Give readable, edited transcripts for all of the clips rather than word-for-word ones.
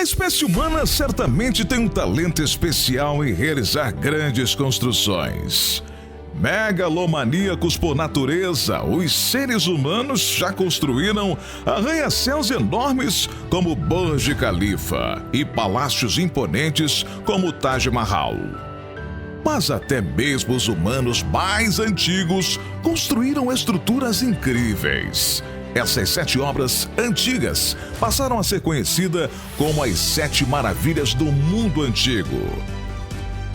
A espécie humana certamente tem um talento especial em realizar grandes construções. Megalomaníacos por natureza, os seres humanos já construíram arranha-céus enormes como o Burj Khalifa e palácios imponentes como o Taj Mahal. Mas até mesmo os humanos mais antigos construíram estruturas incríveis. Essas 7 obras antigas passaram a ser conhecidas como as 7 maravilhas do mundo antigo.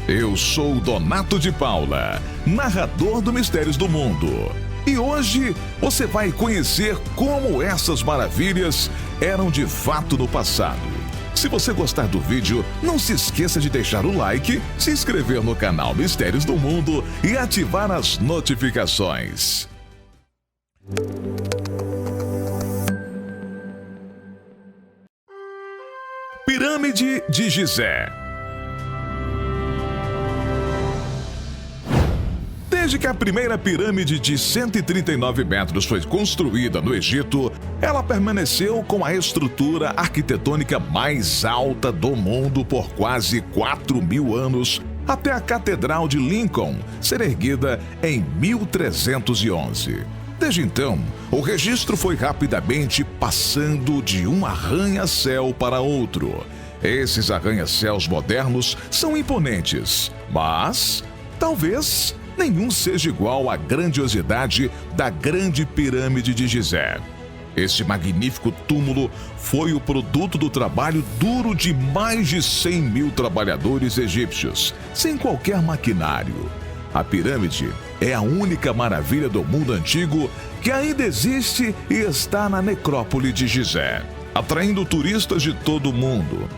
Eu sou Donato de Paula, narrador do Mistérios do Mundo. E hoje você vai conhecer como essas maravilhas eram de fato no passado. Se você gostar do vídeo, não se esqueça de deixar o like, se inscrever no canal Mistérios do Mundo e ativar as notificações. Pirâmide de Gizé. Desde que a primeira pirâmide de 139 metros foi construída no Egito, ela permaneceu com a estrutura arquitetônica mais alta do mundo por quase 4.000 anos, até a Catedral de Lincoln ser erguida em 1311. Desde então, o registro foi rapidamente passando de um arranha-céu para outro. Esses arranha-céus modernos são imponentes, mas talvez nenhum seja igual à grandiosidade da Grande Pirâmide de Gizé. Este magnífico túmulo foi o produto do trabalho duro de mais de 100.000 trabalhadores egípcios, sem qualquer maquinário. A pirâmide é a única maravilha do mundo antigo que ainda existe e está na necrópole de Gizé, atraindo turistas de todo o mundo.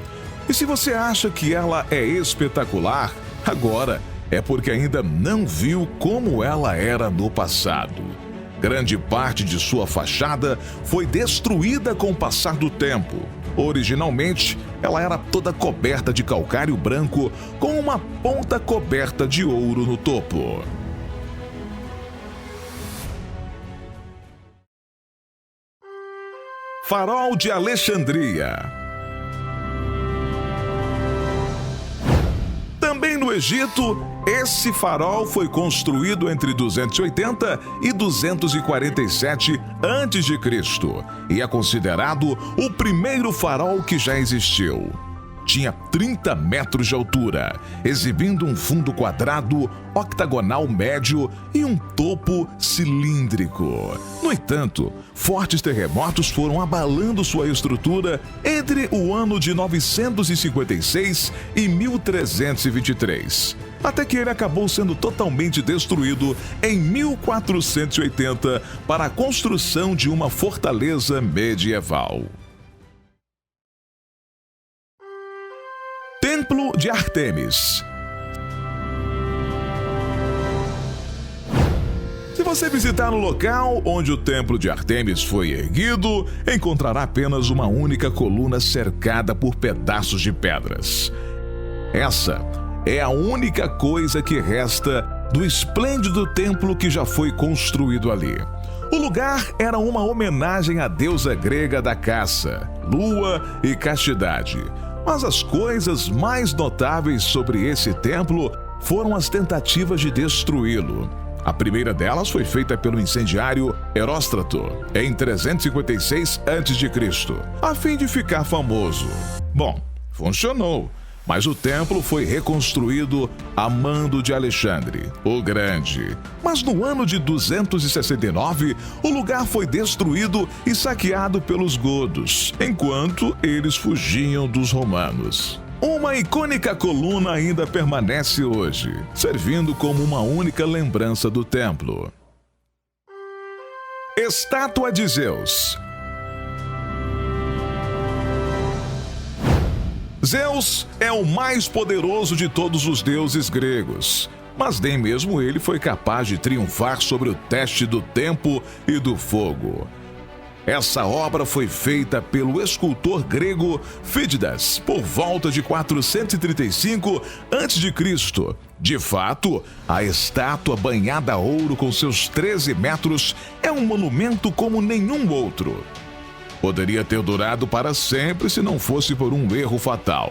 E se você acha que ela é espetacular, agora é porque ainda não viu como ela era no passado. Grande parte de sua fachada foi destruída com o passar do tempo. Originalmente, ela era toda coberta de calcário branco, com uma ponta coberta de ouro no topo. Farol de Alexandria. Também no Egito, esse farol foi construído entre 280 e 247 a.C. e é considerado o primeiro farol que já existiu. Tinha 30 metros de altura, exibindo um fundo quadrado, octagonal médio e um topo cilíndrico. No entanto, fortes terremotos foram abalando sua estrutura entre o ano de 956 e 1323, até que ele acabou sendo totalmente destruído em 1480 para a construção de uma fortaleza medieval. Templo de Ártemis. Se você visitar o local onde o Templo de Ártemis foi erguido, encontrará apenas uma única coluna cercada por pedaços de pedras. Essa é a única coisa que resta do esplêndido templo que já foi construído ali. O lugar era uma homenagem à deusa grega da caça, lua e castidade. Mas as coisas mais notáveis sobre esse templo foram as tentativas de destruí-lo. A primeira delas foi feita pelo incendiário Heróstrato em 356 a.C., a fim de ficar famoso. Bom, funcionou, mas o templo foi reconstruído a mando de Alexandre, o Grande. Mas no ano de 269, o lugar foi destruído e saqueado pelos godos, enquanto eles fugiam dos romanos. Uma icônica coluna ainda permanece hoje, servindo como uma única lembrança do templo. Estátua de Zeus. Zeus é o mais poderoso de todos os deuses gregos, mas nem mesmo ele foi capaz de triunfar sobre o teste do tempo e do fogo. Essa obra foi feita pelo escultor grego Fídidas por volta de 435 a.C. De fato, a estátua banhada a ouro com seus 13 metros é um monumento como nenhum outro. poderia ter durado para sempre se não fosse por um erro fatal.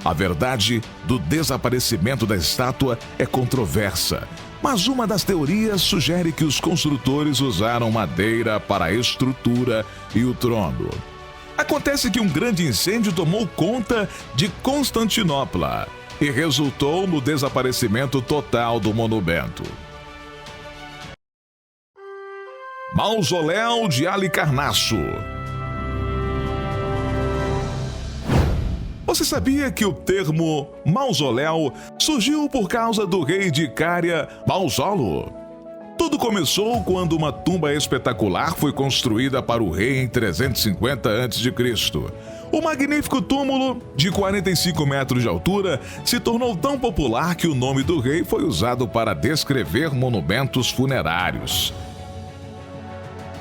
A verdade do desaparecimento da estátua é controversa, mas uma das teorias sugere que os construtores usaram madeira para a estrutura e o trono. Acontece que um grande incêndio tomou conta de Constantinopla e resultou no desaparecimento total do monumento. Mausoléu de Halicarnasso. Você sabia que o termo mausoléu surgiu por causa do rei de Cária, Mausolo? Tudo começou quando uma tumba espetacular foi construída para o rei em 350 a.C. O magnífico túmulo, de 45 metros de altura, se tornou tão popular que o nome do rei foi usado para descrever monumentos funerários.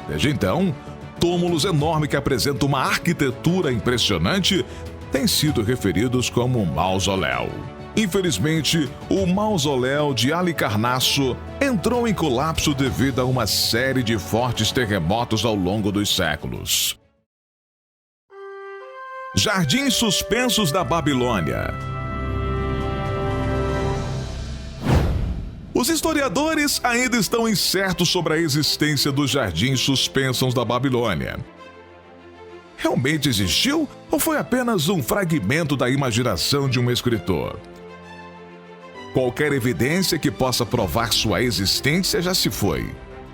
Desde então, túmulos enormes que apresentam uma arquitetura impressionante têm sido referidos como mausoléu. Infelizmente, o mausoléu de Halicarnasso entrou em colapso devido a uma série de fortes terremotos ao longo dos séculos. Jardins suspensos da Babilônia. Os historiadores ainda estão incertos sobre a existência dos jardins suspensos da Babilônia. Realmente existiu ou foi apenas um fragmento da imaginação de um escritor? Qualquer evidência que possa provar sua existência já se foi.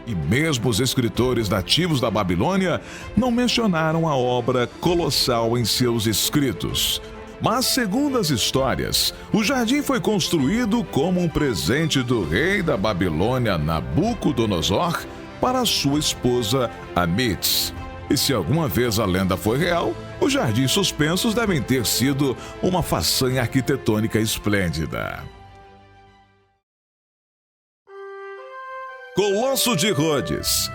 E mesmo os escritores nativos da Babilônia não mencionaram a obra colossal em seus escritos. Mas, segundo as histórias, o jardim foi construído como um presente do rei da Babilônia, Nabucodonosor, para sua esposa Amits. E se alguma vez a lenda foi real, os jardins suspensos devem ter sido uma façanha arquitetônica esplêndida. Colosso de Rhodes.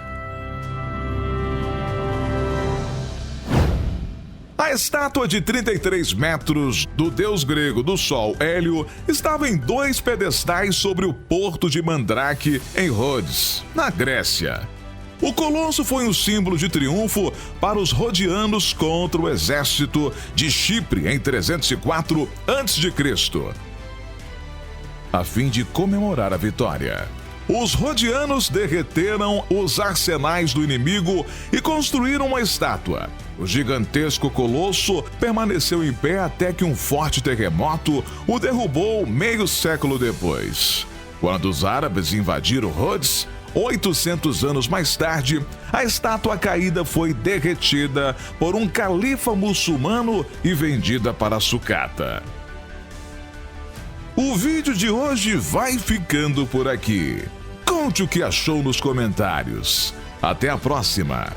A estátua de 33 metros do deus grego do sol Hélio estava em 2 pedestais sobre o porto de Mandrake, em Rhodes, na Grécia. O colosso foi um símbolo de triunfo para os rodianos contra o exército de Chipre em 304 a.C., a fim de comemorar a vitória. Os rodianos derreteram os arsenais do inimigo e construíram uma estátua. O gigantesco colosso permaneceu em pé até que um forte terremoto o derrubou meio século depois. Quando os árabes invadiram Rhodes, 800 anos mais tarde, a estátua caída foi derretida por um califa muçulmano e vendida para sucata. O vídeo de hoje vai ficando por aqui. Conte o que achou nos comentários. Até a próxima!